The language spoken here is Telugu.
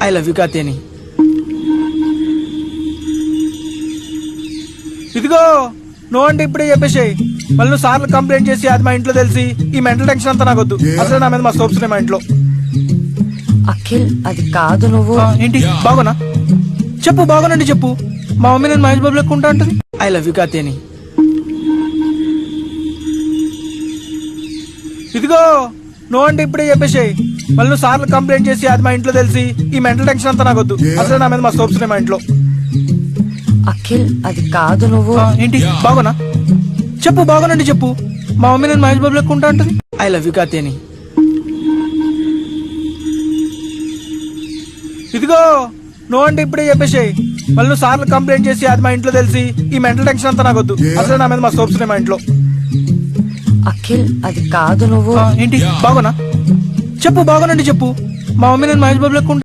ఐ లవ్ యూ కాతేని. ఇదిగో నువ్వు అంటే ఇప్పుడే చెప్పేసాయి. మళ్ళీ నువ్వు సార్లు కంప్లైంట్ చేసి అది మా ఇంట్లో తెలిసి ఈ మెంటల్ టెన్షన్ అంతా నాకొద్దు. అసలు నా మీద మా సోప్స్ ఉన్నాయి మా ఇంట్లో. అఖిల్ అది కాదు నువ్వు. ఏంటి బాగునా? చెప్పు బాగునండి చెప్పు. మా మమ్మీ నేను మహేష్ బాబు లెక్కుంటా అంటది. ఐ లవ్ యూ కాతేని. ఇదిగో నువ్వు అంటే ఇప్పుడే చెప్పేసాయి. మళ్ళీ నువ్వు సార్లు కంప్లైంట్ చేసి అది మా ఇంట్లో తెలిసి ఈ మెంటల్ టెన్షన్ అంతా నాకొద్దు. అసలు నా మీద మా సోప్స్ ఉన్నాయి మా ఇంట్లో. అఖిల్ అది కాదు నువ్వు. ఏంటి బాగునా? చెప్పు బాగునండి చెప్పు. మా మమ్మీ నేను మహేష్ బాబు లెక్కుంటా అంటది. ఐ లవ్ యూ కాతేని. ఇదిగో నువ్వు అంటే ఇప్పుడే చెప్పేసాయి. మళ్ళీ నువ్వు సార్లు కంప్లైంట్ చేసి అది మా ఇంట్లో తెలిసి ఈ మెంటల్ టెన్షన్ అంతా నాకొద్దు. అసలు నా మీద మా సోప్స్ ఉన్నాయి మా ఇంట్లో. అఖిల్ అది కాదు నువ్వు. ఏంటి బాగునా? చెప్పు బాగునండి చెప్పు. మా మమ్మీ నేను మహేష్ బాబు లెక్కుంటా